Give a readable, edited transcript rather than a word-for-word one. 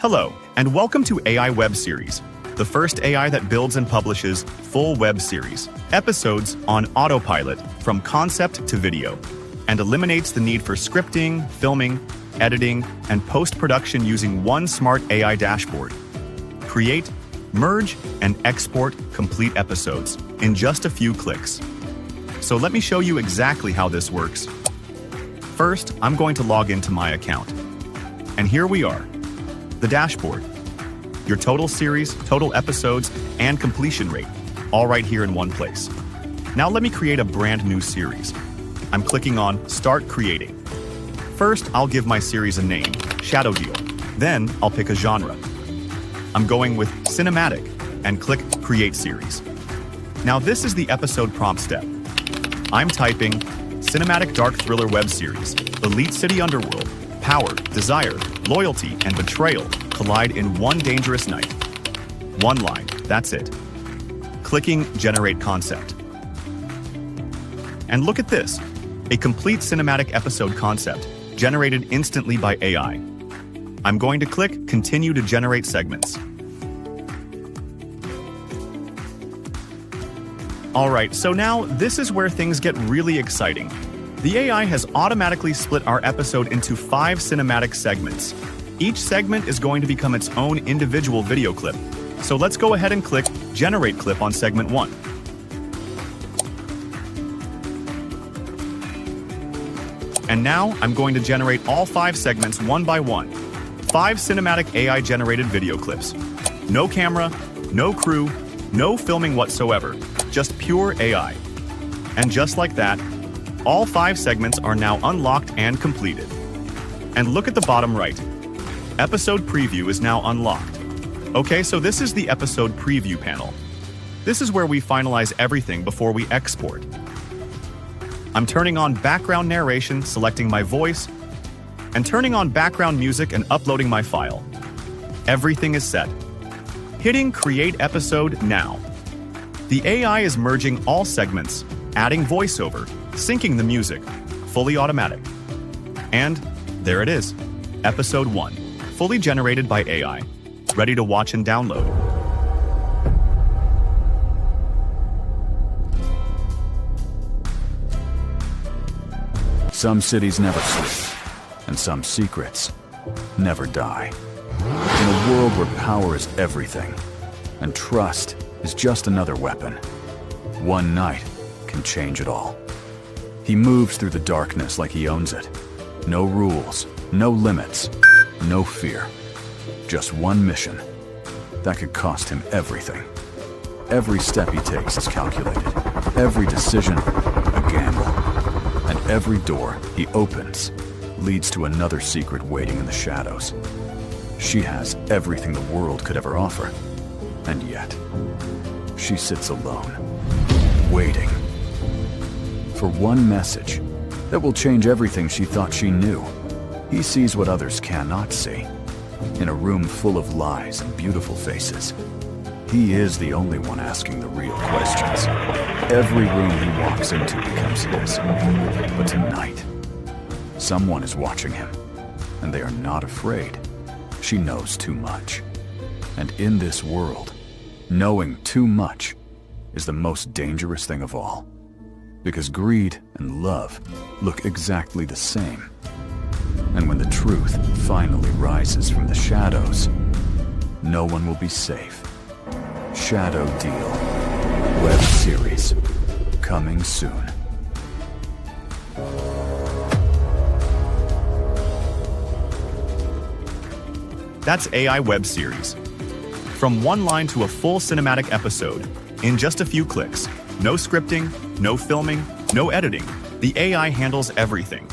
Hello, and welcome to AI Web Series, the first AI that builds and publishes full web series, episodes on autopilot from concept to video, and eliminates the need for scripting, filming, editing, and post-production using one smart AI dashboard. Create, merge, and export complete episodes in just a few clicks. So let me show you exactly how this works. First, I'm going to log into my account. And here we are. The dashboard, your total series, total episodes, and completion rate, all right here in one place. Now let me create a brand new series. I'm clicking on Start Creating. First, I'll give my series a name, Shadow Deal. Then, I'll pick a genre. I'm going with Cinematic, and click Create Series. Now this is the episode prompt step. I'm typing Cinematic Dark Thriller Web Series, Elite City Underworld, Power, desire, loyalty, and betrayal collide in one dangerous night. One line, that's it. Clicking Generate Concept. And look at this, a complete cinematic episode concept generated instantly by AI. I'm going to click Continue to generate segments. Alright, so now this is where things get really exciting. The AI has automatically split our episode into 5 cinematic segments. Each segment is going to become its own individual video clip. So let's go ahead and click Generate Clip on segment 1. And now I'm going to generate all 5 segments one by one. 5 cinematic AI-generated video clips. No camera, no crew, no filming whatsoever, just pure AI. And just like that, all 5 segments are now unlocked and completed. And look at the bottom right. Episode Preview is now unlocked. Okay, so this is the Episode Preview panel. This is where we finalize everything before we export. I'm turning on background narration, selecting my voice, and turning on background music and uploading my file. Everything is set. Hitting Create Episode now. The AI is merging all segments, adding voiceover, syncing the music, fully automatic. And there it is, Episode 1, fully generated by AI, ready to watch and download. Some cities never sleep, and some secrets never die. In a world where power is everything, and trust is just another weapon, one night can change it all. He moves through the darkness like he owns it. No rules, no limits, no fear. Just one mission that could cost him everything. Every step he takes is calculated. Every decision, a gamble. And every door he opens leads to another secret waiting in the shadows. She has everything the world could ever offer. And yet, she sits alone, waiting for one message that will change everything she thought she knew. He sees what others cannot see. In a room full of lies and beautiful faces, he is the only one asking the real questions. Every room he walks into becomes his. But tonight, someone is watching him, and they are not afraid. She knows too much. And in this world, knowing too much is the most dangerous thing of all. Because greed and love look exactly the same. And when the truth finally rises from the shadows, no one will be safe. Shadow Deal Web Series, coming soon. That's AI Web Series. From one line to a full cinematic episode, in just a few clicks. No scripting, no filming, no editing. The AI handles everything.